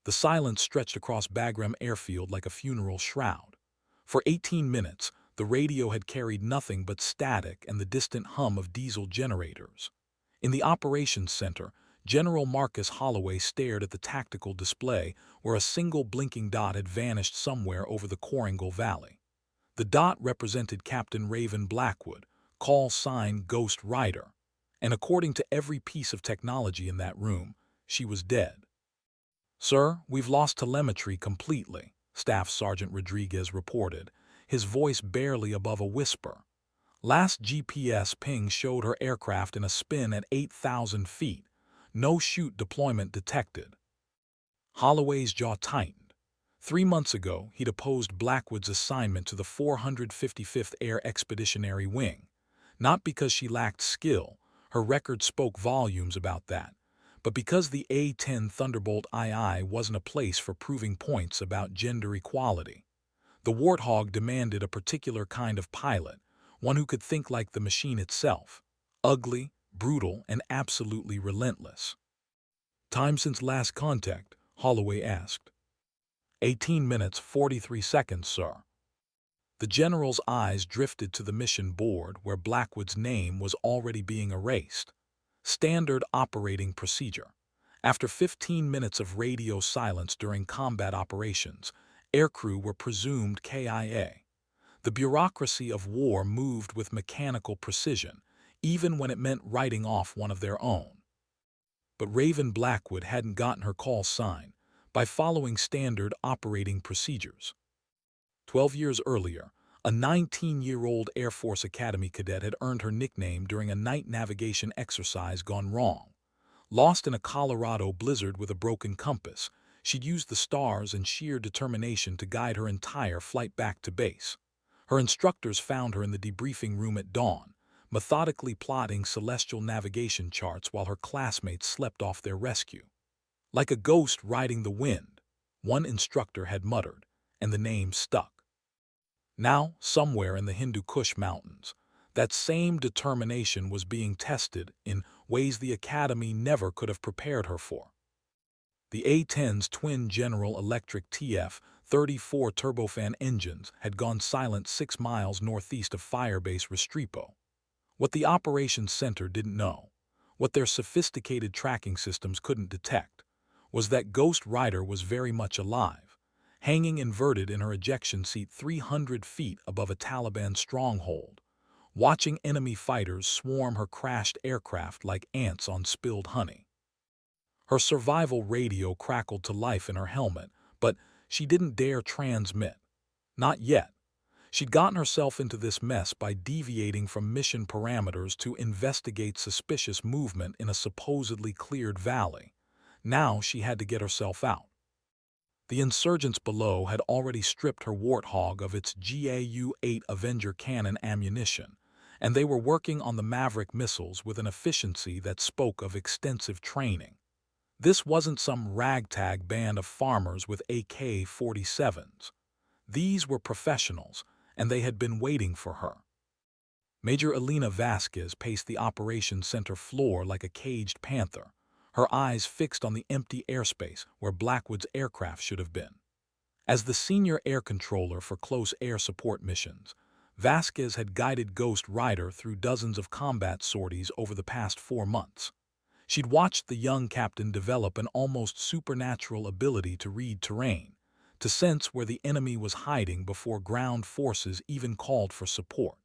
The silence stretched across Bagram airfield like a funeral shroud. For 18 minutes, the radio had carried nothing but static and the distant hum of diesel generators. In the operations center, General Marcus Holloway stared at the tactical display where a single blinking dot had vanished somewhere over the Koringal Valley. The dot represented Captain Raven Blackwood, call sign Ghost Rider, and according to every piece of technology in that room, she was dead. "Sir, we've lost telemetry completely," Staff Sergeant Rodriguez reported, his voice barely above a whisper. "Last GPS ping showed her aircraft in a spin at 8,000 feet. No chute deployment detected." Holloway's jaw tightened. 3 months ago, he'd opposed Blackwood's assignment to the 455th Air Expeditionary Wing. Not because she lacked skill, her record spoke volumes about that, but because the A-10 Thunderbolt II wasn't a place for proving points about gender equality. The Warthog demanded a particular kind of pilot, one who could think like the machine itself, ugly, brutal, and absolutely relentless. "Time since last contact?" Holloway asked. 18 minutes, 43 seconds, sir." The general's eyes drifted to the mission board where Blackwood's name was already being erased. Standard operating procedure. After 15 minutes of radio silence during combat operations, aircrew were presumed KIA. The bureaucracy of war moved with mechanical precision, even when it meant writing off one of their own. But Raven Blackwood hadn't gotten her call sign by following standard operating procedures. 12 years earlier, a 19-year-old Air Force Academy cadet had earned her nickname during a night navigation exercise gone wrong. Lost in a Colorado blizzard with a broken compass, she'd used the stars and sheer determination to guide her entire flight back to base. Her instructors found her in the debriefing room at dawn, methodically plotting celestial navigation charts while her classmates slept off their rescue. "Like a ghost riding the wind," one instructor had muttered, and the name stuck. Now, somewhere in the Hindu Kush Mountains, that same determination was being tested in ways the Academy never could have prepared her for. The A-10's twin General Electric TF-34 turbofan engines had gone silent 6 miles northeast of Firebase Restrepo. What the operations center didn't know, what their sophisticated tracking systems couldn't detect, was that Ghost Rider was very much alive, hanging inverted in her ejection seat 300 feet above a Taliban stronghold, watching enemy fighters swarm her crashed aircraft like ants on spilled honey. Her survival radio crackled to life in her helmet, but she didn't dare transmit. Not yet. She'd gotten herself into this mess by deviating from mission parameters to investigate suspicious movement in a supposedly cleared valley. Now she had to get herself out. The insurgents below had already stripped her Warthog of its GAU-8 Avenger cannon ammunition, and they were working on the Maverick missiles with an efficiency that spoke of extensive training. This wasn't some ragtag band of farmers with AK-47s. These were professionals, and they had been waiting for her. Major Elena Vasquez paced the operations center floor like a caged panther, her eyes fixed on the empty airspace where Blackwood's aircraft should have been. As the senior air controller for close air support missions, Vasquez had guided Ghost Rider through dozens of combat sorties over the past 4 months. She'd watched the young captain develop an almost supernatural ability to read terrain, to sense where the enemy was hiding before ground forces even called for support.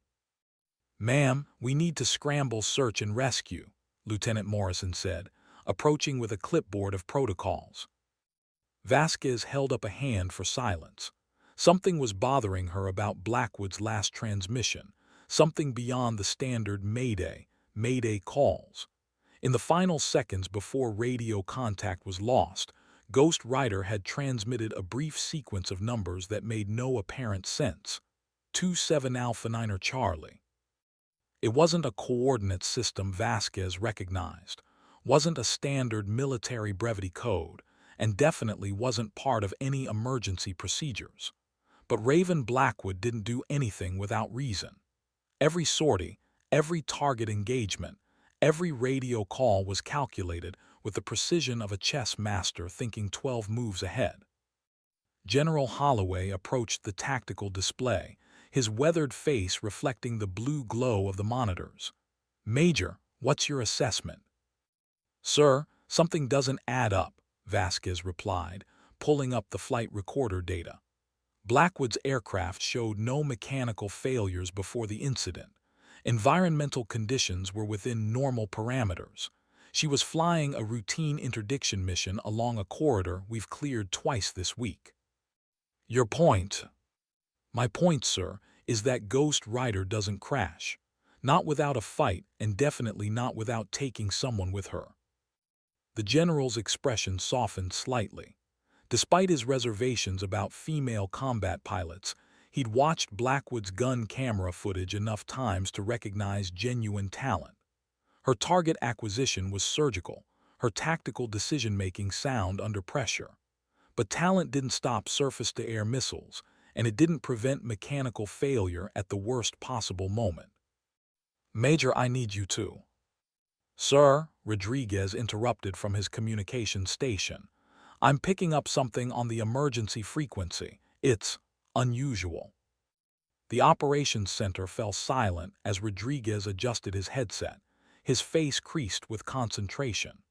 "Ma'am, we need to scramble search and rescue," Lieutenant Morrison said, approaching with a clipboard of protocols. Vasquez held up a hand for silence. Something was bothering her about Blackwood's last transmission, something beyond the standard Mayday, Mayday calls. In the final seconds before radio contact was lost, Ghost Rider had transmitted a brief sequence of numbers that made no apparent sense. 27 Alpha 9 Charlie. It wasn't a coordinate system Vasquez recognized, wasn't a standard military brevity code, and definitely wasn't part of any emergency procedures. But Raven Blackwood didn't do anything without reason. Every sortie, every target engagement, every radio call was calculated with the precision of a chess master thinking 12 moves ahead. General Holloway approached the tactical display, his weathered face reflecting the blue glow of the monitors. "Major, what's your assessment?" "Sir, something doesn't add up," Vasquez replied, pulling up the flight recorder data. Blackwood's aircraft showed no mechanical failures before the incident. Environmental conditions were within normal parameters. She was flying a routine interdiction mission along a corridor we've cleared twice this week. "Your point?" "My point, sir, is that Ghost Rider doesn't crash. Not without a fight, and definitely not without taking someone with her." The general's expression softened slightly. Despite his reservations about female combat pilots, he'd watched Blackwood's gun camera footage enough times to recognize genuine talent. Her target acquisition was surgical, her tactical decision-making sound under pressure. But talent didn't stop surface-to-air missiles, and it didn't prevent mechanical failure at the worst possible moment. "Major, I need you to—" "Sir," Rodriguez interrupted from his communication station, "I'm picking up something on the emergency frequency. It's unusual." The operations center fell silent as Rodriguez adjusted his headset, his face creased with concentration.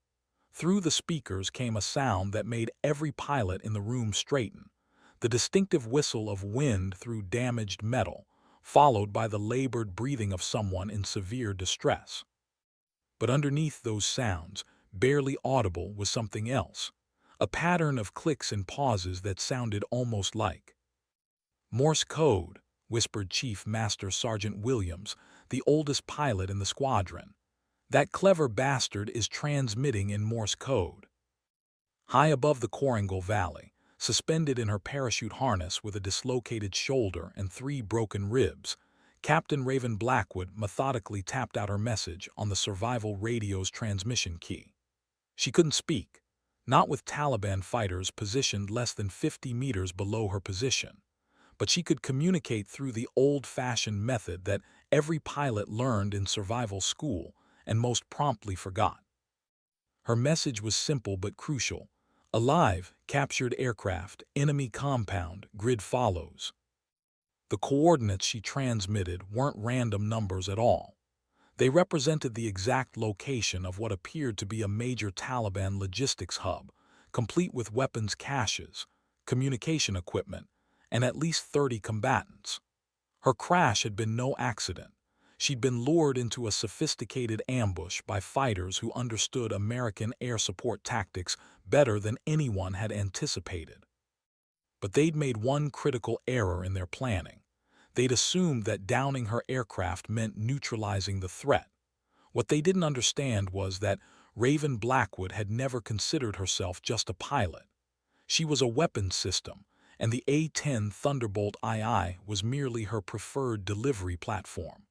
Through the speakers came a sound that made every pilot in the room straighten, the distinctive whistle of wind through damaged metal, followed by the labored breathing of someone in severe distress. But underneath those sounds, barely audible, was something else, a pattern of clicks and pauses that sounded almost like Morse code, whispered Chief Master Sergeant Williams, the oldest pilot in the squadron. "That clever bastard is transmitting in Morse code." High above the Korangal Valley, suspended in her parachute harness with a dislocated shoulder and 3 broken ribs, Captain Raven Blackwood methodically tapped out her message on the survival radio's transmission key. She couldn't speak, not with Taliban fighters positioned less than 50 meters below her position, but she could communicate through the old-fashioned method that every pilot learned in survival school and most promptly forgot. Her message was simple but crucial. "Alive, captured aircraft, enemy compound, grid follows." The coordinates she transmitted weren't random numbers at all. They represented the exact location of what appeared to be a major Taliban logistics hub, complete with weapons caches, communication equipment, and at least 30 combatants. Her crash had been no accident. She'd been lured into a sophisticated ambush by fighters who understood American air support tactics better than anyone had anticipated. But they'd made one critical error in their planning. They'd assumed that downing her aircraft meant neutralizing the threat. What they didn't understand was that Raven Blackwood had never considered herself just a pilot. She was a weapons system, and the A-10 Thunderbolt II was merely her preferred delivery platform.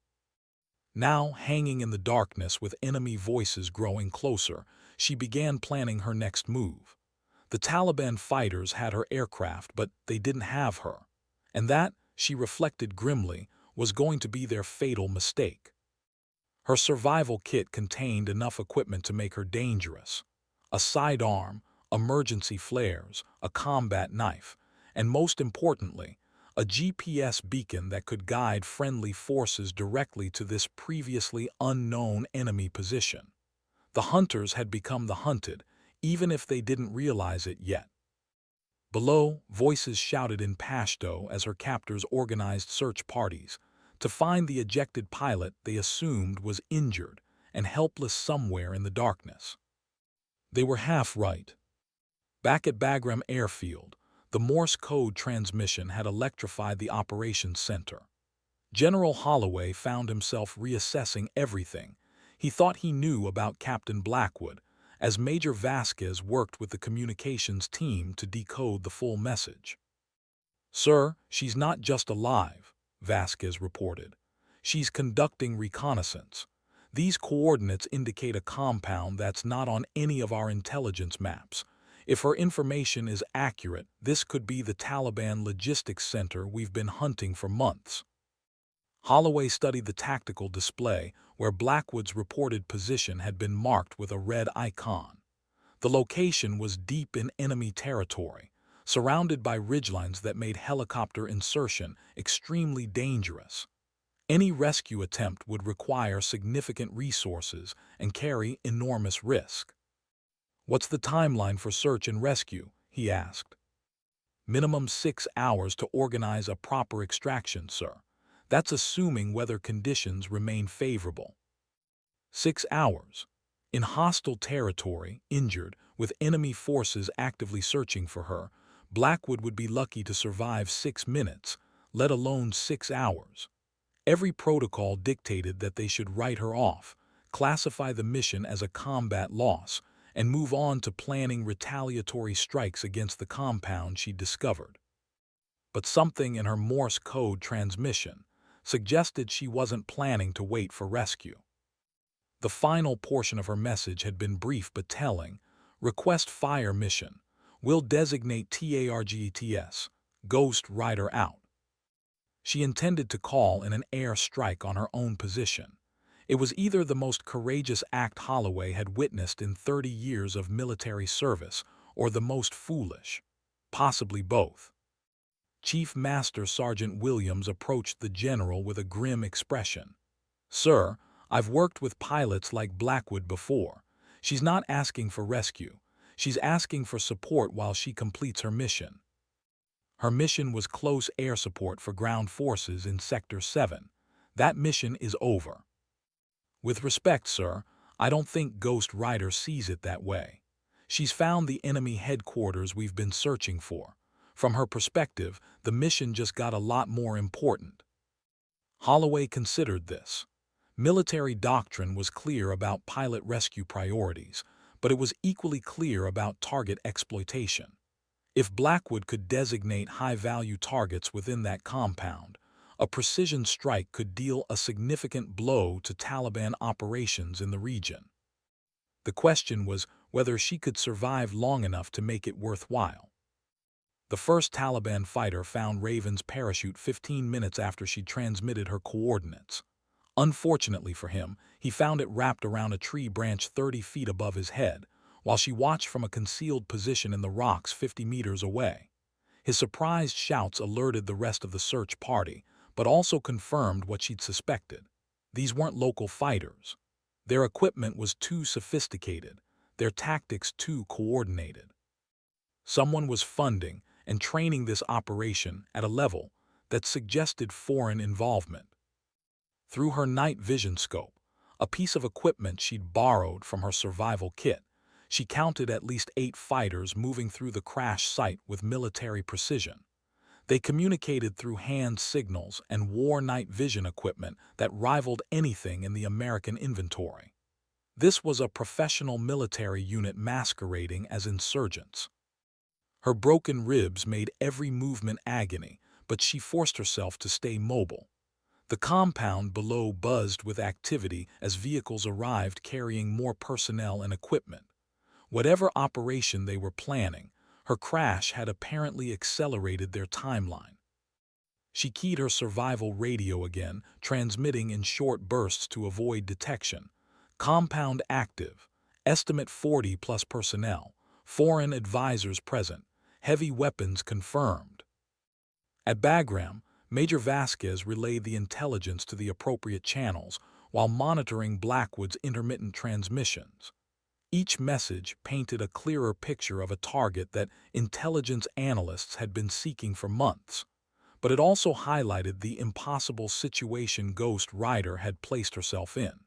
Now, hanging in the darkness with enemy voices growing closer, she began planning her next move. The Taliban fighters had her aircraft, but they didn't have her. And that, she reflected grimly, was going to be their fatal mistake. Her survival kit contained enough equipment to make her dangerous. A sidearm, emergency flares, a combat knife, and most importantly, a GPS beacon that could guide friendly forces directly to this previously unknown enemy position. The hunters had become the hunted, even if they didn't realize it yet. Below, voices shouted in Pashto as her captors organized search parties to find the ejected pilot they assumed was injured and helpless somewhere in the darkness. They were half right. Back at Bagram Airfield, the Morse code transmission had electrified the operations center. General Holloway found himself reassessing everything he thought he knew about Captain Blackwood, as Major Vasquez worked with the communications team to decode the full message. "Sir, she's not just alive," Vasquez reported. "She's conducting reconnaissance. These coordinates indicate a compound that's not on any of our intelligence maps. If her information is accurate, this could be the Taliban logistics center we've been hunting for months." Holloway studied the tactical display where Blackwood's reported position had been marked with a red icon. The location was deep in enemy territory, surrounded by ridgelines that made helicopter insertion extremely dangerous. Any rescue attempt would require significant resources and carry enormous risk. "What's the timeline for search and rescue?" he asked. "Minimum 6 hours to organize a proper extraction, sir. That's assuming weather conditions remain favorable." 6 hours. In hostile territory, injured, with enemy forces actively searching for her, Blackwood would be lucky to survive 6 minutes, let alone 6 hours. Every protocol dictated that they should write her off, classify the mission as a combat loss, and move on to planning retaliatory strikes against the compound she'd discovered. But something in her Morse code transmission suggested she wasn't planning to wait for rescue. The final portion of her message had been brief but telling. "Request fire mission. Will designate TARGETS. Ghost Rider out." She intended to call in an air strike on her own position. It was either the most courageous act Holloway had witnessed in 30 years of military service, or the most foolish. Possibly both. Chief Master Sergeant Williams approached the general with a grim expression. "Sir, I've worked with pilots like Blackwood before. She's not asking for rescue. She's asking for support while she completes her mission." Her mission was close air support for ground forces in Sector 7. "That mission is over." "With respect, sir, I don't think Ghost Rider sees it that way. She's found the enemy headquarters we've been searching for. From her perspective, the mission just got a lot more important." Holloway considered this. Military doctrine was clear about pilot rescue priorities, but it was equally clear about target exploitation. If Blackwood could designate high-value targets within that compound, a precision strike could deal a significant blow to Taliban operations in the region. The question was whether she could survive long enough to make it worthwhile. The first Taliban fighter found Raven's parachute 15 minutes after she transmitted her coordinates. Unfortunately for him, he found it wrapped around a tree branch 30 feet above his head, while she watched from a concealed position in the rocks 50 meters away. His surprised shouts alerted the rest of the search party, but also confirmed what she'd suspected. These weren't local fighters. Their equipment was too sophisticated, their tactics too coordinated. Someone was funding and training this operation at a level that suggested foreign involvement. Through her night vision scope, a piece of equipment she'd borrowed from her survival kit, she counted at least 8 fighters moving through the crash site with military precision. They communicated through hand signals and wore night vision equipment that rivaled anything in the American inventory. This was a professional military unit masquerading as insurgents. Her broken ribs made every movement agony, but she forced herself to stay mobile. The compound below buzzed with activity as vehicles arrived carrying more personnel and equipment. Whatever operation they were planning, her crash had apparently accelerated their timeline. She keyed her survival radio again, transmitting in short bursts to avoid detection. "Compound active. Estimate 40 plus personnel. Foreign advisors present. Heavy weapons confirmed." At Bagram, Major Vasquez relayed the intelligence to the appropriate channels while monitoring Blackwood's intermittent transmissions. Each message painted a clearer picture of a target that intelligence analysts had been seeking for months, but it also highlighted the impossible situation Ghost Rider had placed herself in.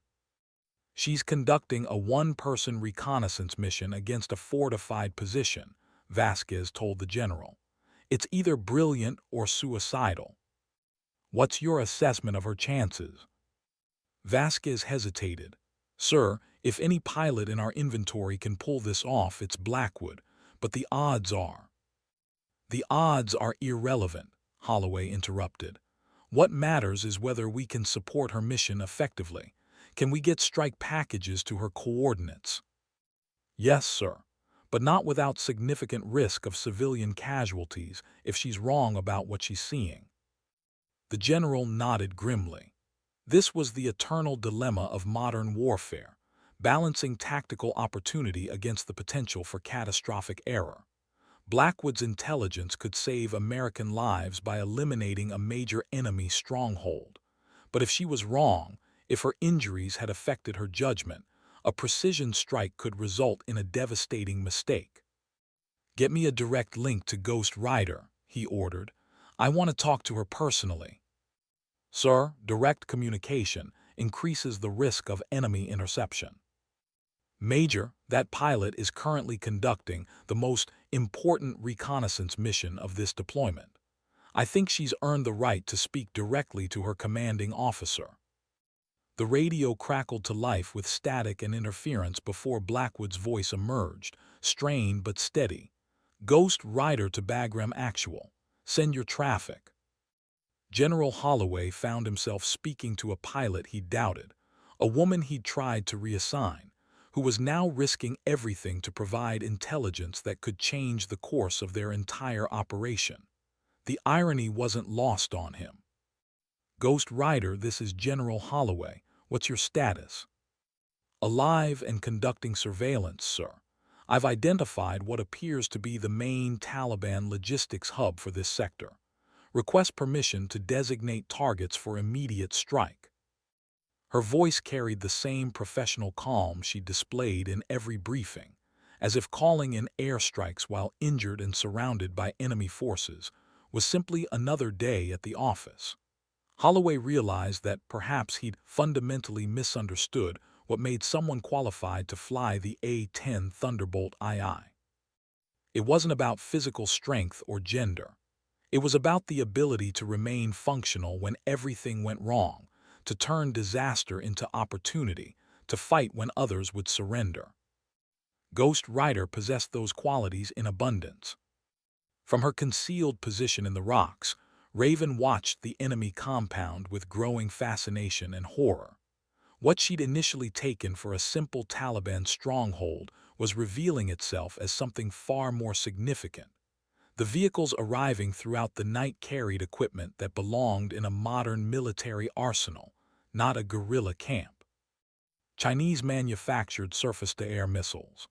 "She's conducting a one-person reconnaissance mission against a fortified position," Vasquez told the general. "It's either brilliant or suicidal. What's your assessment of her chances?" Vasquez hesitated. "Sir, if any pilot in our inventory can pull this off, it's Blackwood, but the odds are—" "The odds are irrelevant," Holloway interrupted. "What matters is whether we can support her mission effectively. Can we get strike packages to her coordinates?" "Yes, sir, but not without significant risk of civilian casualties if she's wrong about what she's seeing." The general nodded grimly. This was the eternal dilemma of modern warfare. balancing tactical opportunity against the potential for catastrophic error. Blackwood's intelligence could save American lives by eliminating a major enemy stronghold. But if she was wrong, if her injuries had affected her judgment, a precision strike could result in a devastating mistake. "Get me a direct link to Ghost Rider," he ordered. "I want to talk to her personally." "Sir, direct communication increases the risk of enemy interception." "Major, that pilot is currently conducting the most important reconnaissance mission of this deployment. I think she's earned the right to speak directly to her commanding officer." The radio crackled to life with static and interference before Blackwood's voice emerged, strained but steady. "Ghost Rider to Bagram Actual. Send your traffic." General Holloway found himself speaking to a pilot he doubted, a woman he'd tried to reassign, who was now risking everything to provide intelligence that could change the course of their entire operation. The irony wasn't lost on him. "Ghost Rider, this is General Holloway. What's your status?" "Alive and conducting surveillance, sir. I've identified what appears to be the main Taliban logistics hub for this sector. Request permission to designate targets for immediate strike." Her voice carried the same professional calm she displayed in every briefing, as if calling in airstrikes while injured and surrounded by enemy forces was simply another day at the office. Holloway realized that perhaps he'd fundamentally misunderstood what made someone qualified to fly the A-10 Thunderbolt II. It wasn't about physical strength or gender. It was about the ability to remain functional when everything went wrong, to turn disaster into opportunity, to fight when others would surrender. Ghost Rider possessed those qualities in abundance. From her concealed position in the rocks, Raven watched the enemy compound with growing fascination and horror. What she'd initially taken for a simple Taliban stronghold was revealing itself as something far more significant. The vehicles arriving throughout the night carried equipment that belonged in a modern military arsenal, not a guerrilla camp. Chinese-manufactured surface-to-air missiles,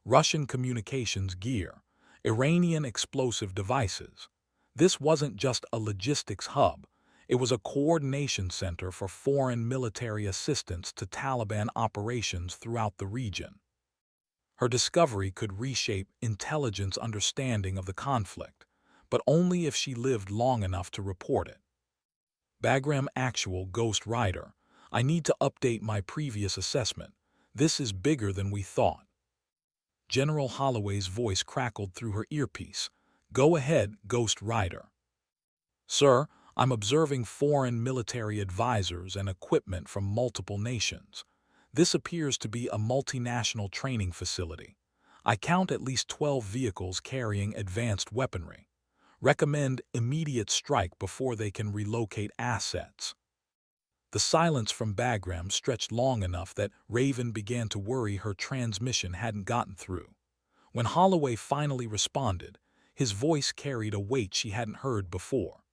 Russian communications gear, Iranian explosive devices. This wasn't just a logistics hub. It was a coordination center for foreign military assistance to Taliban operations throughout the region. Her discovery could reshape intelligence understanding of the conflict, but only if she lived long enough to report it. "Bagram Actual, Ghost Rider. I need to update my previous assessment. This is bigger than we thought." General Holloway's voice crackled through her earpiece. "Go ahead, Ghost Rider." "Sir, I'm observing foreign military advisors and equipment from multiple nations. This appears to be a multinational training facility. I count at least 12 vehicles carrying advanced weaponry. Recommend immediate strike before they can relocate assets." The silence from Bagram stretched long enough that Raven began to worry her transmission hadn't gotten through. When Holloway finally responded, his voice carried a weight she hadn't heard before.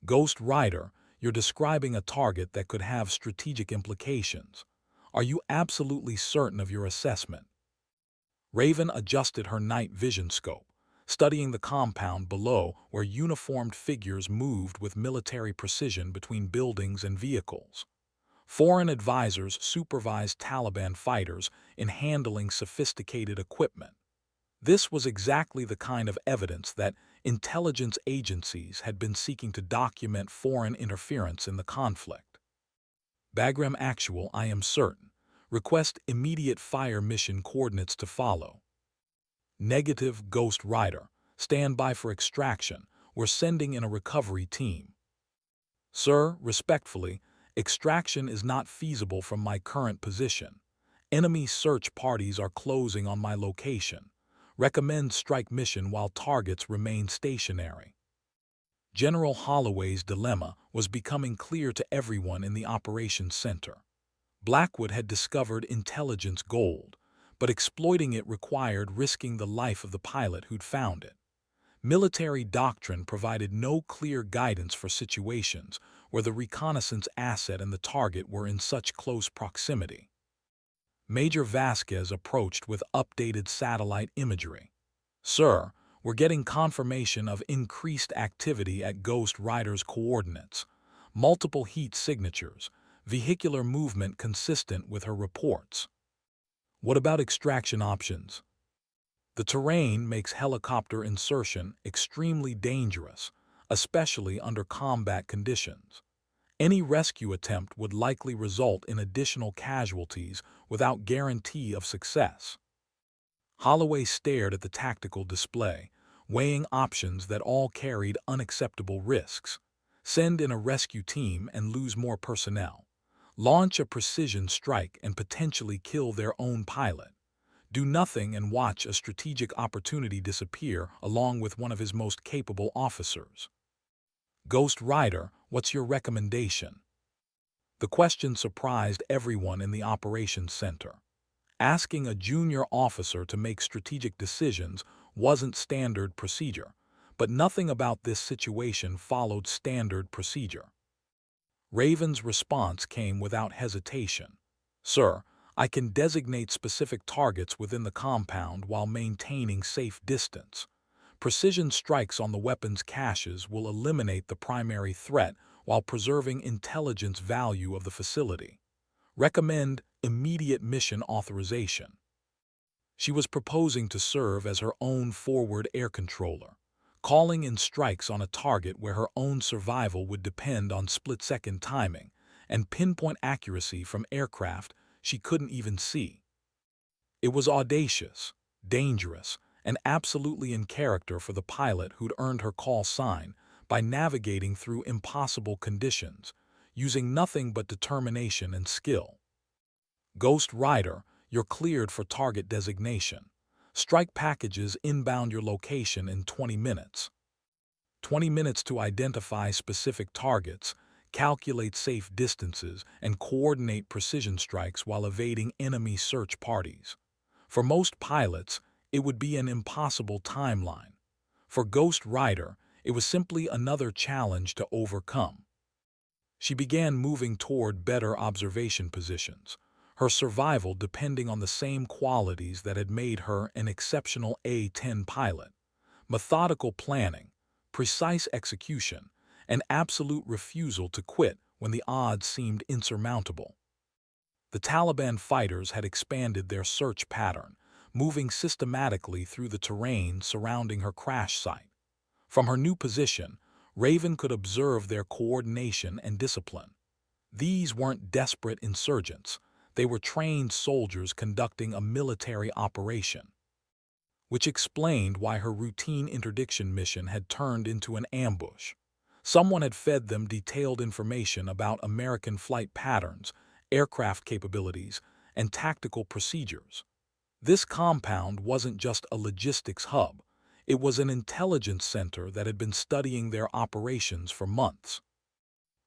"Ghost Rider, you're describing a target that could have strategic implications. Are you absolutely certain of your assessment?" Raven adjusted her night vision scope, studying the compound below where uniformed figures moved with military precision between buildings and vehicles. Foreign advisors supervised Taliban fighters in handling sophisticated equipment. This was exactly the kind of evidence that intelligence agencies had been seeking to document foreign interference in the conflict. "Bagram Actual, I am certain. Request immediate fire mission coordinates to follow." "Negative, Ghost Rider. Stand by for extraction. We're sending in a recovery team." "Sir, respectfully, extraction is not feasible from my current position. Enemy search parties are closing on my location. Recommend strike mission while targets remain stationary." General Holloway's dilemma was becoming clear to everyone in the operations center. Blackwood had discovered intelligence gold, but exploiting it required risking the life of the pilot who'd found it. Military doctrine provided no clear guidance for situations where the reconnaissance asset and the target were in such close proximity. Major Vasquez approached with updated satellite imagery. "Sir, we're getting confirmation of increased activity at Ghost Rider's coordinates. Multiple heat signatures, vehicular movement consistent with her reports." "What about extraction options?" "The terrain makes helicopter insertion extremely dangerous, especially under combat conditions. Any rescue attempt would likely result in additional casualties without guarantee of success." Holloway stared at the tactical display, weighing options that all carried unacceptable risks. Send in a rescue team and lose more personnel. Launch a precision strike and potentially kill their own pilot. Do nothing and watch a strategic opportunity disappear along with one of his most capable officers. "Ghost Rider, what's your recommendation?" The question surprised everyone in the operations center. Asking a junior officer to make strategic decisions wasn't standard procedure, but nothing about this situation followed standard procedure. Raven's response came without hesitation. "Sir, I can designate specific targets within the compound while maintaining safe distance. Precision strikes on the weapon's caches will eliminate the primary threat while preserving intelligence value of the facility. Recommend immediate mission authorization." She was proposing to serve as her own forward air controller, calling in strikes on a target where her own survival would depend on split-second timing and pinpoint accuracy from aircraft she couldn't even see. It was audacious, dangerous, and absolutely in character for the pilot who'd earned her call sign by navigating through impossible conditions, using nothing but determination and skill. "Ghost Rider, you're cleared for target designation. Strike packages inbound your location in 20 minutes. 20 minutes to identify specific targets, calculate safe distances, and coordinate precision strikes while evading enemy search parties. For most pilots, it would be an impossible timeline. For Ghost Rider, it was simply another challenge to overcome." She began moving toward better observation positions, her survival depending on the same qualities that had made her an exceptional A-10 pilot: methodical planning, precise execution, and absolute refusal to quit when the odds seemed insurmountable. The Taliban fighters had expanded their search pattern, moving systematically through the terrain surrounding her crash site. From her new position, Raven could observe their coordination and discipline. These weren't desperate insurgents, they were trained soldiers conducting a military operation. Which explained why her routine interdiction mission had turned into an ambush. Someone had fed them detailed information about American flight patterns, aircraft capabilities, and tactical procedures. This compound wasn't just a logistics hub, it was an intelligence center that had been studying their operations for months.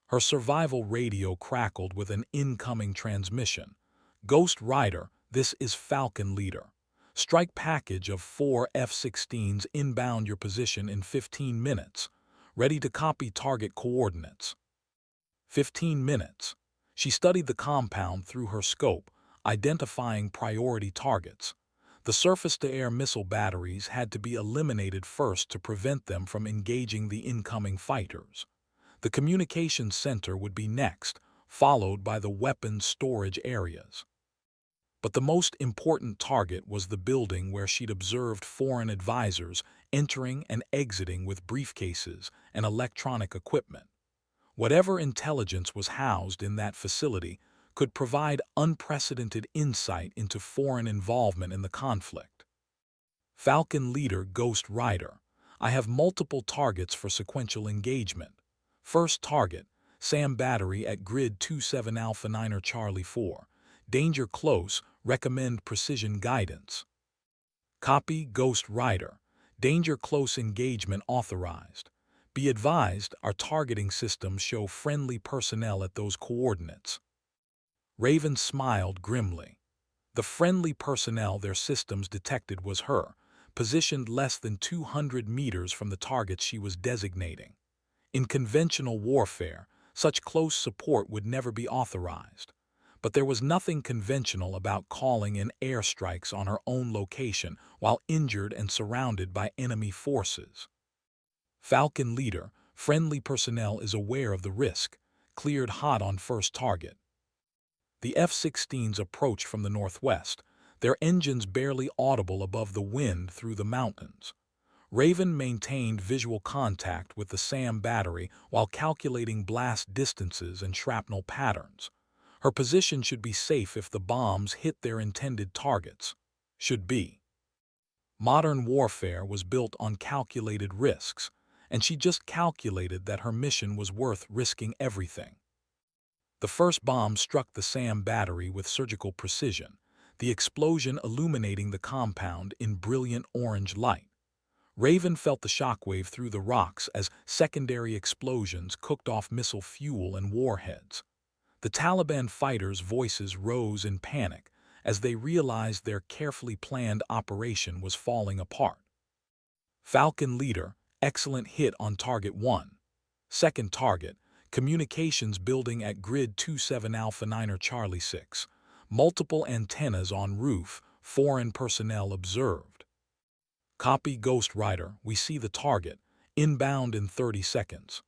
Her survival radio crackled with an incoming transmission. "Ghost Rider, this is Falcon Leader. Strike package of 4 F-16s inbound your position in 15 minutes. Ready to copy target coordinates." 15 minutes. She studied the compound through her scope, identifying priority targets. The surface-to-air missile batteries had to be eliminated first to prevent them from engaging the incoming fighters. The communications center would be next, followed by the weapons storage areas. But the most important target was the building where she'd observed foreign advisors entering and exiting with briefcases and electronic equipment. Whatever intelligence was housed in that facility could provide unprecedented insight into foreign involvement in the conflict. "Falcon Leader, Ghost Rider, I have multiple targets for sequential engagement. First target, SAM battery at grid 27 Alpha 9 Charlie 4. Danger close, recommend precision guidance." "Copy, Ghost Rider. Danger close engagement authorized. Be advised, our targeting systems show friendly personnel at those coordinates." Raven smiled grimly. The friendly personnel their systems detected was her, positioned less than 200 meters from the targets she was designating. In conventional warfare, such close support would never be authorized. But there was nothing conventional about calling in airstrikes on her own location while injured and surrounded by enemy forces. Falcon leader, friendly personnel is aware of the risk, cleared hot on first target. The F-16s approached from the northwest, their engines barely audible above the wind through the mountains. Raven maintained visual contact with the SAM battery while calculating blast distances and shrapnel patterns. Her position should be safe if the bombs hit their intended targets. Should be. Modern warfare was built on calculated risks, and she just calculated that her mission was worth risking everything. The first bomb struck the SAM battery with surgical precision, the explosion illuminating the compound in brilliant orange light. Raven felt the shockwave through the rocks as secondary explosions cooked off missile fuel and warheads. The Taliban fighters' voices rose in panic as they realized their carefully planned operation was falling apart. Falcon leader, excellent hit on target 1. Second target, communications building at grid 27 Alpha 9 Charlie 6. Multiple antennas on roof, foreign personnel observed. Copy Ghost Rider, we see the target, inbound in 30 seconds.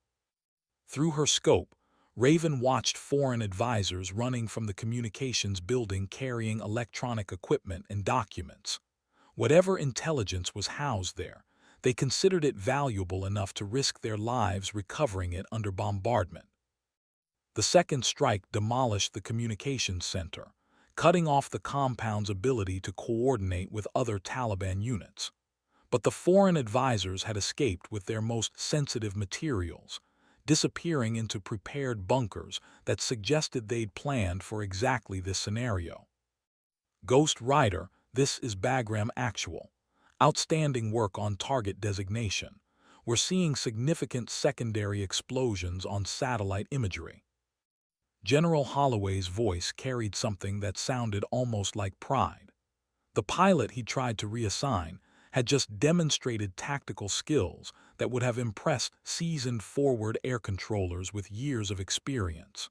Through her scope, Raven watched foreign advisors running from the communications building carrying electronic equipment and documents. Whatever intelligence was housed there, they considered it valuable enough to risk their lives recovering it under bombardment. The second strike demolished the communications center, cutting off the compound's ability to coordinate with other Taliban units. But the foreign advisors had escaped with their most sensitive materials, disappearing into prepared bunkers that suggested they'd planned for exactly this scenario. Ghost Rider, this is Bagram Actual. Outstanding work on target designation. We're seeing significant secondary explosions on satellite imagery. General Holloway's voice carried something that sounded almost like pride. The pilot he tried to reassign had just demonstrated tactical skills that would have impressed seasoned forward air controllers with years of experience.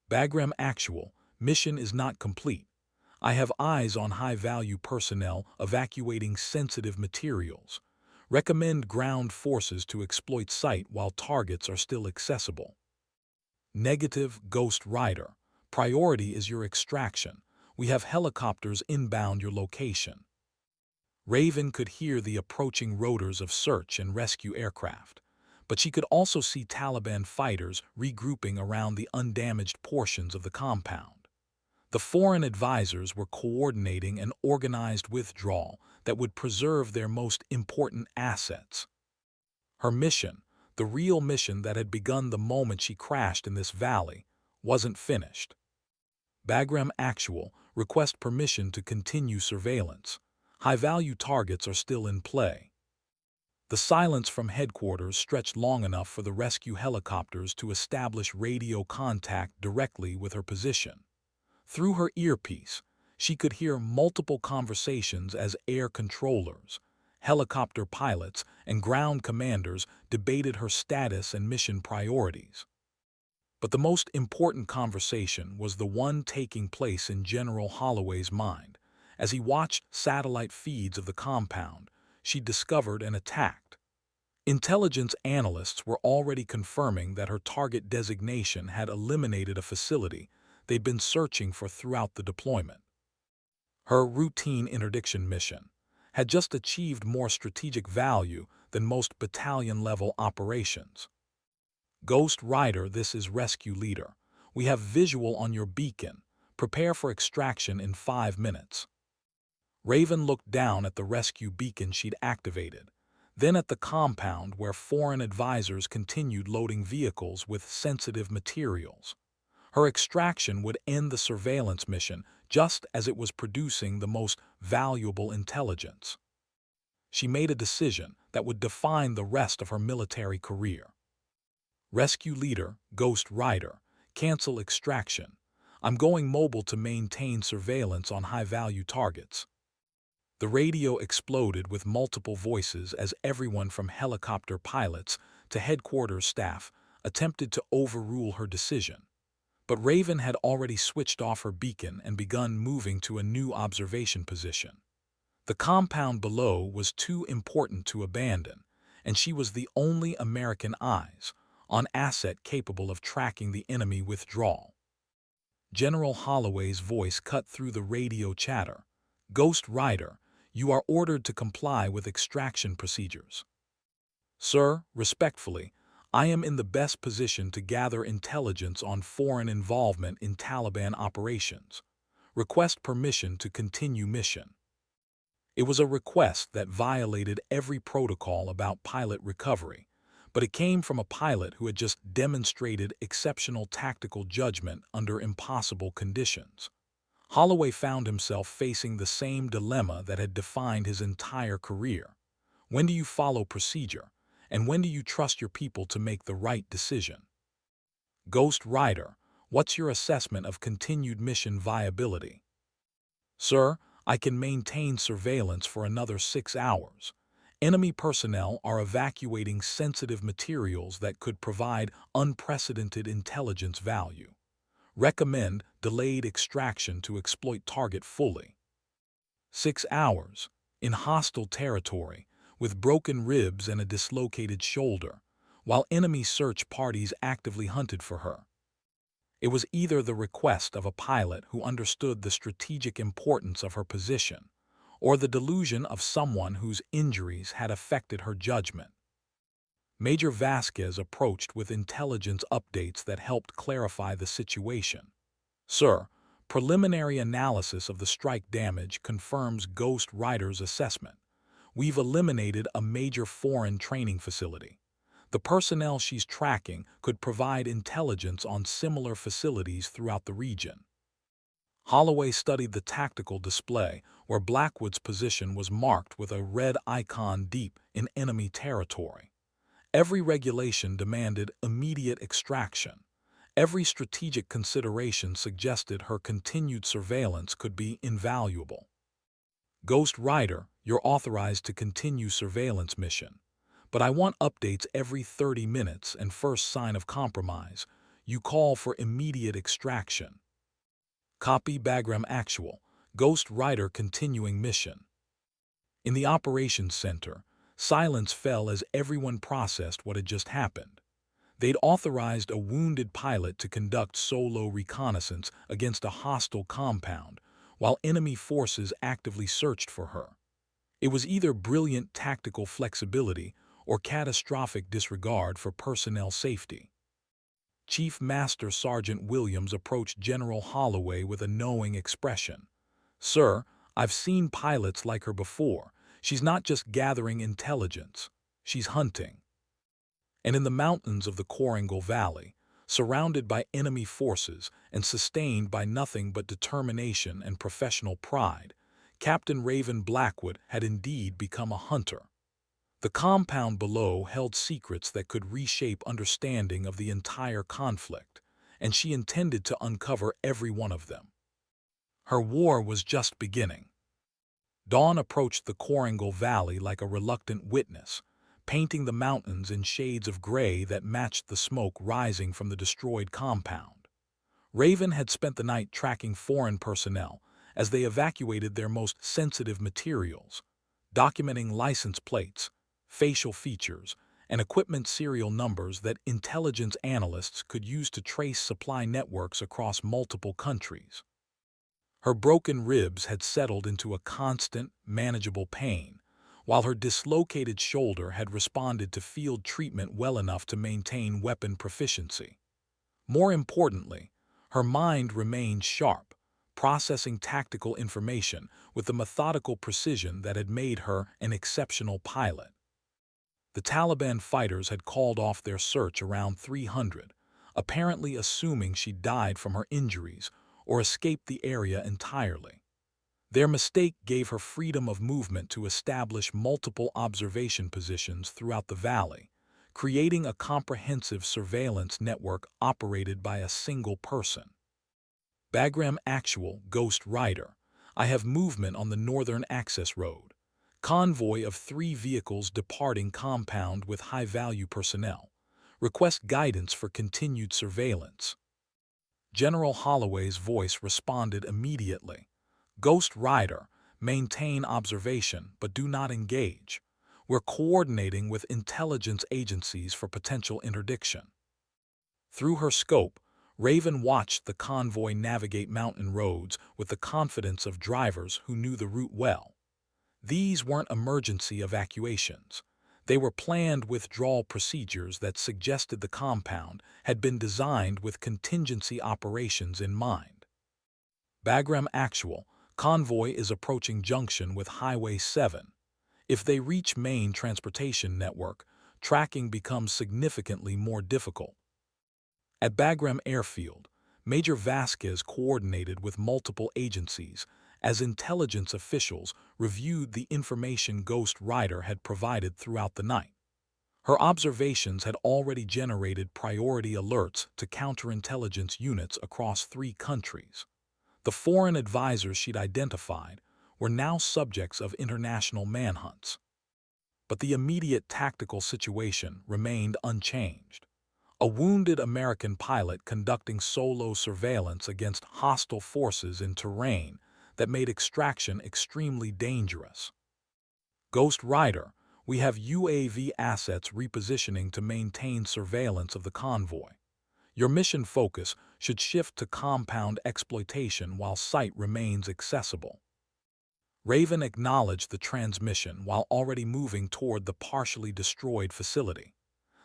Bagram Actual, mission is not complete. I have eyes on high-value personnel evacuating sensitive materials. Recommend ground forces to exploit site while targets are still accessible. Negative Ghost Rider. Priority is your extraction. We have helicopters inbound your location. Raven could hear the approaching rotors of search and rescue aircraft, but she could also see Taliban fighters regrouping around the undamaged portions of the compound. The foreign advisors were coordinating an organized withdrawal that would preserve their most important assets. Her mission, the real mission that had begun the moment she crashed in this valley, wasn't finished. Bagram Actual, request permission to continue surveillance. High-value targets are still in play. The silence from headquarters stretched long enough for the rescue helicopters to establish radio contact directly with her position. Through her earpiece, she could hear multiple conversations as air controllers, helicopter pilots, and ground commanders debated her status and mission priorities. But the most important conversation was the one taking place in General Holloway's mind. As he watched satellite feeds of the compound, she discovered and attacked. Intelligence analysts were already confirming that her target designation had eliminated a facility they'd been searching for throughout the deployment. Her routine interdiction mission had just achieved more strategic value than most battalion-level operations. Ghost Rider, this is Rescue Leader. We have visual on your beacon. Prepare for extraction in 5 minutes. Raven looked down at the rescue beacon she'd activated, then at the compound where foreign advisors continued loading vehicles with sensitive materials. Her extraction would end the surveillance mission just as it was producing the most valuable intelligence. She made a decision that would define the rest of her military career. Rescue Leader, Ghost Rider, cancel extraction. I'm going mobile to maintain surveillance on high-value targets. The radio exploded with multiple voices as everyone from helicopter pilots to headquarters staff attempted to overrule her decision. But Raven had already switched off her beacon and begun moving to a new observation position. The compound below was too important to abandon, and she was the only American eyes on asset capable of tracking the enemy withdrawal. General Holloway's voice cut through the radio chatter. "Ghost Rider, you are ordered to comply with extraction procedures." "Sir, respectfully, I am in the best position to gather intelligence on foreign involvement in Taliban operations. Request permission to continue mission." It was a request that violated every protocol about pilot recovery, but it came from a pilot who had just demonstrated exceptional tactical judgment under impossible conditions. Holloway found himself facing the same dilemma that had defined his entire career. When do you follow procedure, and when do you trust your people to make the right decision? "Ghost Rider, what's your assessment of continued mission viability?" "Sir, I can maintain surveillance for another 6 hours. Enemy personnel are evacuating sensitive materials that could provide unprecedented intelligence value. Recommend delayed extraction to exploit target fully." 6 hours, in hostile territory, with broken ribs and a dislocated shoulder, while enemy search parties actively hunted for her. It was either the request of a pilot who understood the strategic importance of her position, or the delusion of someone whose injuries had affected her judgment. Major Vasquez approached with intelligence updates that helped clarify the situation. "Sir, preliminary analysis of the strike damage confirms Ghost Rider's assessment. We've eliminated a major foreign training facility. The personnel she's tracking could provide intelligence on similar facilities throughout the region." Holloway studied the tactical display, where Blackwood's position was marked with a red icon deep in enemy territory. Every regulation demanded immediate extraction. Every strategic consideration suggested her continued surveillance could be invaluable. "Ghost Rider, you're authorized to continue surveillance mission. But I want updates every 30 minutes, and first sign of compromise, you call for immediate extraction." Copy Bagram Actual, Ghost Rider continuing mission. In the operations center, silence fell as everyone processed what had just happened. They'd authorized a wounded pilot to conduct solo reconnaissance against a hostile compound, while enemy forces actively searched for her. It was either brilliant tactical flexibility or catastrophic disregard for personnel safety. Chief Master Sergeant Williams approached General Holloway with a knowing expression. "Sir, I've seen pilots like her before. She's not just gathering intelligence, she's hunting." And in the mountains of the Korangal Valley, surrounded by enemy forces and sustained by nothing but determination and professional pride, Captain Raven Blackwood had indeed become a hunter. The compound below held secrets that could reshape understanding of the entire conflict, and she intended to uncover every one of them. Her war was just beginning. Dawn approached the Korangal Valley like a reluctant witness, painting the mountains in shades of gray that matched the smoke rising from the destroyed compound. Raven had spent the night tracking foreign personnel as they evacuated their most sensitive materials, documenting license plates, facial features, and equipment serial numbers that intelligence analysts could use to trace supply networks across multiple countries. Her broken ribs had settled into a constant, manageable pain, while her dislocated shoulder had responded to field treatment well enough to maintain weapon proficiency. More importantly, her mind remained sharp, processing tactical information with the methodical precision that had made her an exceptional pilot. The Taliban fighters had called off their search around 300, apparently assuming she died from her injuries or escaped the area entirely. Their mistake gave her freedom of movement to establish multiple observation positions throughout the valley, creating a comprehensive surveillance network operated by a single person. Bagram Actual, Ghost Rider, I have movement on the Northern Access Road. Convoy of 3 vehicles departing compound with high-value personnel. Request guidance for continued surveillance. General Holloway's voice responded immediately. Ghost Rider, maintain observation but do not engage. We're coordinating with intelligence agencies for potential interdiction. Through her scope, Raven watched the convoy navigate mountain roads with the confidence of drivers who knew the route well. These weren't emergency evacuations. They were planned withdrawal procedures that suggested the compound had been designed with contingency operations in mind. Bagram Actual, convoy is approaching junction with Highway 7. If they reach main transportation network, tracking becomes significantly more difficult. At Bagram Airfield, Major Vasquez coordinated with multiple agencies as intelligence officials reviewed the information Ghost Rider had provided throughout the night. Her observations had already generated priority alerts to counterintelligence units across 3 countries. The foreign advisors she'd identified were now subjects of international manhunts. But the immediate tactical situation remained unchanged. A wounded American pilot conducting solo surveillance against hostile forces in terrain that made extraction extremely dangerous. Ghost Rider, we have UAV assets repositioning to maintain surveillance of the convoy. Your mission focus should shift to compound exploitation while sight remains accessible. Raven acknowledged the transmission while already moving toward the partially destroyed facility.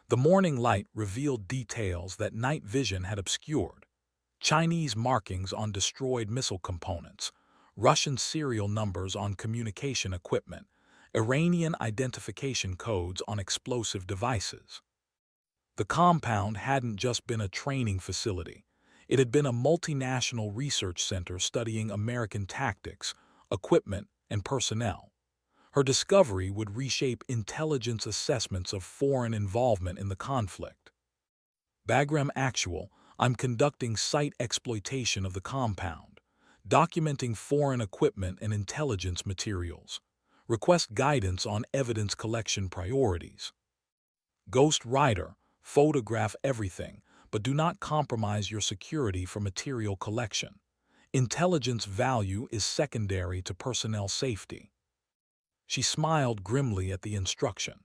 The morning light revealed details that night vision had obscured. Chinese markings on destroyed missile components, Russian serial numbers on communication equipment, Iranian identification codes on explosive devices. The compound hadn't just been a training facility. It had been a multinational research center studying American tactics, equipment, and personnel. Her discovery would reshape intelligence assessments of foreign involvement in the conflict. Bagram Actual, I'm conducting site exploitation of the compound, documenting foreign equipment and intelligence materials. Request guidance on evidence collection priorities. Ghost Rider, photograph everything, but do not compromise your security for material collection. Intelligence value is secondary to personnel safety. She smiled grimly at the instruction.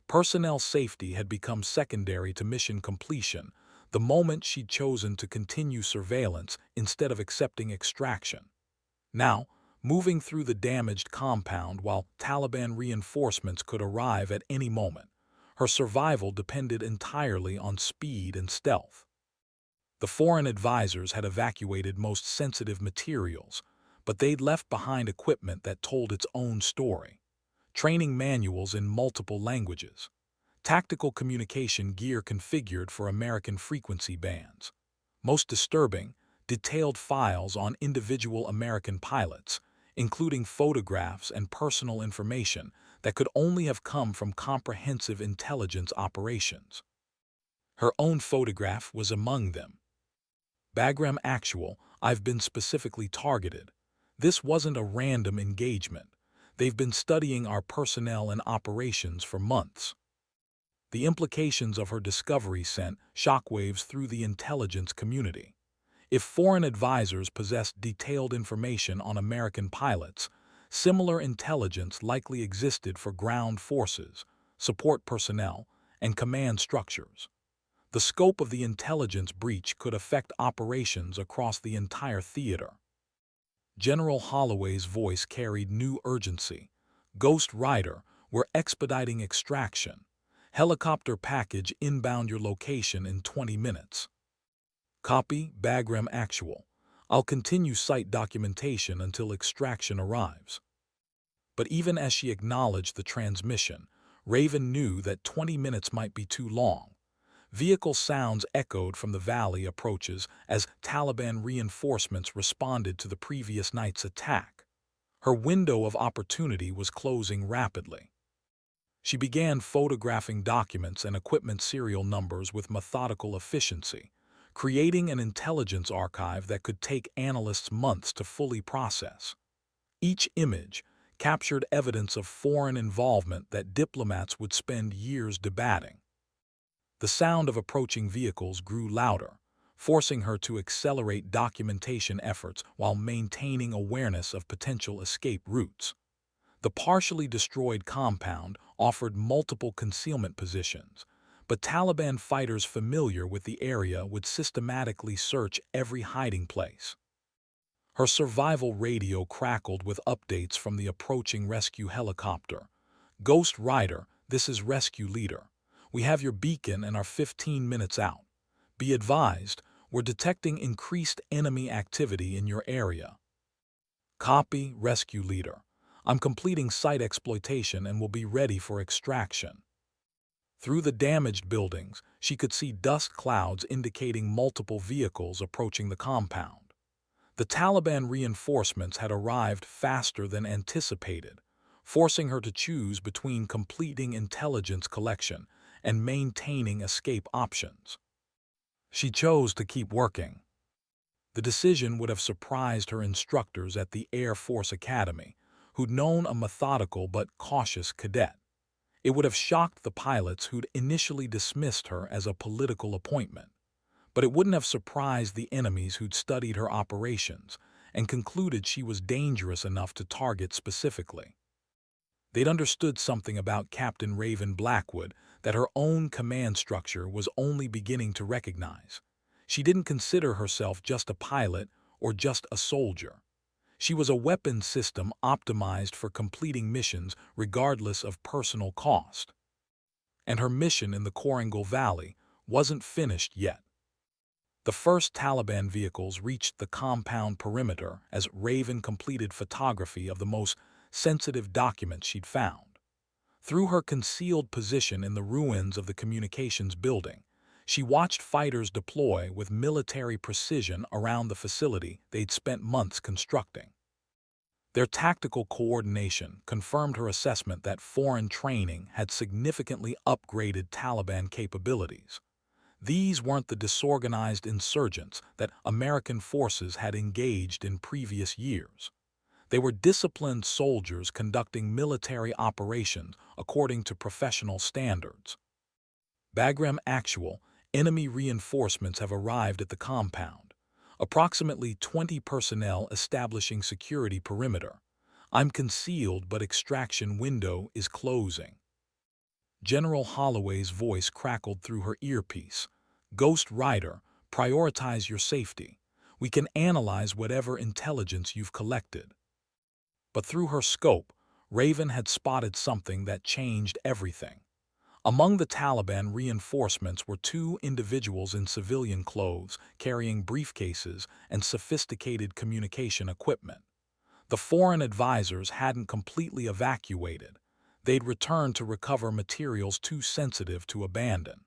Personnel safety had become secondary to mission completion the moment she'd chosen to continue surveillance instead of accepting extraction. Now, moving through the damaged compound while Taliban reinforcements could arrive at any moment, her survival depended entirely on speed and stealth. The foreign advisors had evacuated most sensitive materials, but they'd left behind equipment that told its own story. Training manuals in multiple languages, tactical communication gear configured for American frequency bands. Most disturbing, detailed files on individual American pilots, including photographs and personal information that could only have come from comprehensive intelligence operations. Her own photograph was among them. Bagram Actual, I've been specifically targeted. This wasn't a random engagement. They've been studying our personnel and operations for months. The implications of her discovery sent shockwaves through the intelligence community. If foreign advisors possessed detailed information on American pilots, similar intelligence likely existed for ground forces, support personnel, and command structures. The scope of the intelligence breach could affect operations across the entire theater. General Holloway's voice carried new urgency. Ghost Rider, we're expediting extraction. Helicopter package inbound your location in 20 minutes. Copy, Bagram Actual. I'll continue site documentation until extraction arrives. But even as she acknowledged the transmission, Raven knew that 20 minutes might be too long. Vehicle sounds echoed from the valley approaches as Taliban reinforcements responded to the previous night's attack. Her window of opportunity was closing rapidly. She began photographing documents and equipment serial numbers with methodical efficiency, creating an intelligence archive that could take analysts months to fully process. Each image captured evidence of foreign involvement that diplomats would spend years debating. The sound of approaching vehicles grew louder. forcing her to accelerate documentation efforts while maintaining awareness of potential escape routes. The partially destroyed compound offered multiple concealment positions, but Taliban fighters familiar with the area would systematically search every hiding place. Her survival radio crackled with updates from the approaching rescue helicopter. "Ghost Rider, this is Rescue Leader. We have your beacon and are 15 minutes out. Be advised, we're detecting increased enemy activity in your area." "Copy, Rescue Leader. I'm completing site exploitation and will be ready for extraction." Through the damaged buildings, she could see dust clouds indicating multiple vehicles approaching the compound. The Taliban reinforcements had arrived faster than anticipated, forcing her to choose between completing intelligence collection and maintaining escape options. She chose to keep working. The decision would have surprised her instructors at the Air Force Academy, who'd known a methodical but cautious cadet. It would have shocked the pilots who'd initially dismissed her as a political appointment. But it wouldn't have surprised the enemies who'd studied her operations and concluded she was dangerous enough to target specifically. They'd understood something about Captain Raven Blackwood that her own command structure was only beginning to recognize. She didn't consider herself just a pilot or just a soldier. She was a weapons system optimized for completing missions regardless of personal cost. And her mission in the Korangal Valley wasn't finished yet. The first Taliban vehicles reached the compound perimeter as Raven completed photography of the most sensitive documents she'd found. Through her concealed position in the ruins of the communications building, she watched fighters deploy with military precision around the facility they'd spent months constructing. Their tactical coordination confirmed her assessment that foreign training had significantly upgraded Taliban capabilities. These weren't the disorganized insurgents that American forces had engaged in previous years. They were disciplined soldiers conducting military operations according to professional standards. Bagram Actual, enemy reinforcements have arrived at the compound. Approximately 20 personnel establishing security perimeter. I'm concealed, but extraction window is closing. General Holloway's voice crackled through her earpiece. "Ghost Rider, prioritize your safety. We can analyze whatever intelligence you've collected." But through her scope, Raven had spotted something that changed everything. Among the Taliban reinforcements were two individuals in civilian clothes carrying briefcases and sophisticated communication equipment. The foreign advisors hadn't completely evacuated. They'd returned to recover materials too sensitive to abandon.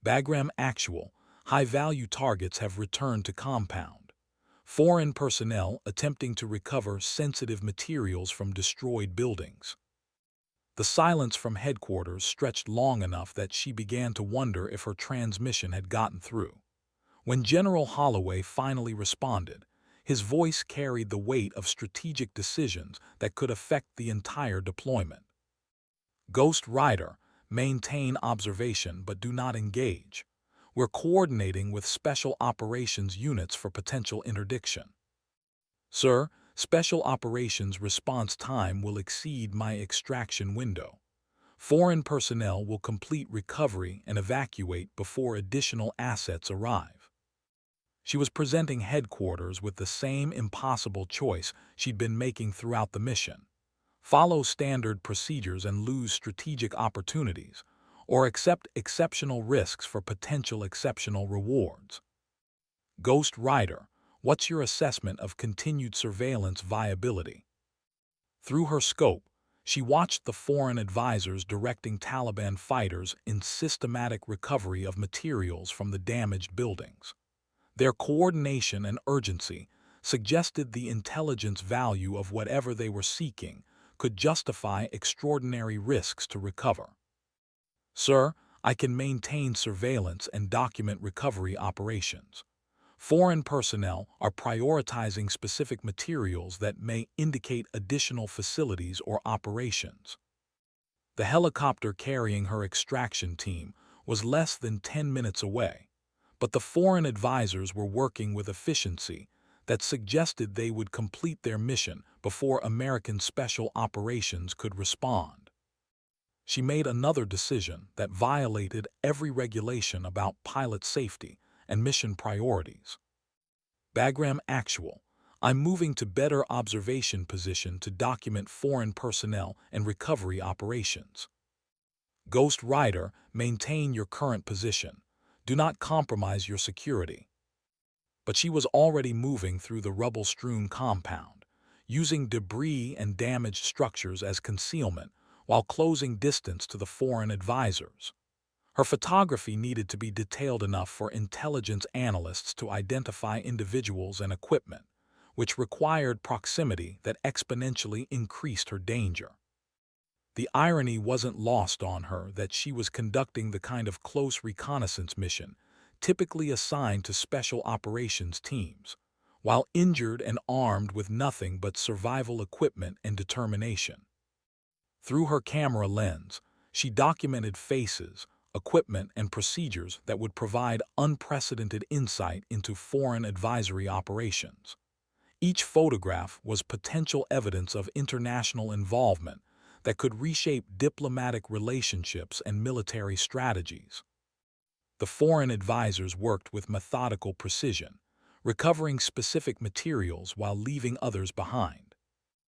Bagram Actual, high-value targets have returned to compound. Foreign personnel attempting to recover sensitive materials from destroyed buildings. The silence from headquarters stretched long enough that she began to wonder if her transmission had gotten through. When General Holloway finally responded, his voice carried the weight of strategic decisions that could affect the entire deployment. "Ghost Rider, maintain observation but do not engage. We're coordinating with special operations units for potential interdiction." "Sir, special operations response time will exceed my extraction window. Foreign personnel will complete recovery and evacuate before additional assets arrive." She was presenting headquarters with the same impossible choice she'd been making throughout the mission. Follow standard procedures and lose strategic opportunities, or accept exceptional risks for potential exceptional rewards. "Ghost Rider, what's your assessment of continued surveillance viability?" Through her scope, she watched the foreign advisors directing Taliban fighters in systematic recovery of materials from the damaged buildings. Their coordination and urgency suggested the intelligence value of whatever they were seeking could justify extraordinary risks to recover. "Sir, I can maintain surveillance and document recovery operations. Foreign personnel are prioritizing specific materials that may indicate additional facilities or operations." The helicopter carrying her extraction team was less than 10 minutes away, but the foreign advisors were working with efficiency that suggested they would complete their mission before American special operations could respond. She made another decision that violated every regulation about pilot safety and mission priorities. Bagram Actual. I'm moving to better observation position to document foreign personnel and recovery operations. Ghost Rider, maintain your current position. Do not compromise your security. But she was already moving through the rubble-strewn compound, using debris and damaged structures as concealment while closing distance to the foreign advisors. Her photography needed to be detailed enough for intelligence analysts to identify individuals and equipment, which required proximity that exponentially increased her danger. The irony wasn't lost on her that she was conducting the kind of close reconnaissance mission typically assigned to special operations teams, while injured and armed with nothing but survival equipment and determination. Through her camera lens, she documented faces, equipment, and procedures that would provide unprecedented insight into foreign advisory operations. Each photograph was potential evidence of international involvement that could reshape diplomatic relationships and military strategies. The foreign advisors worked with methodical precision, recovering specific materials while leaving others behind.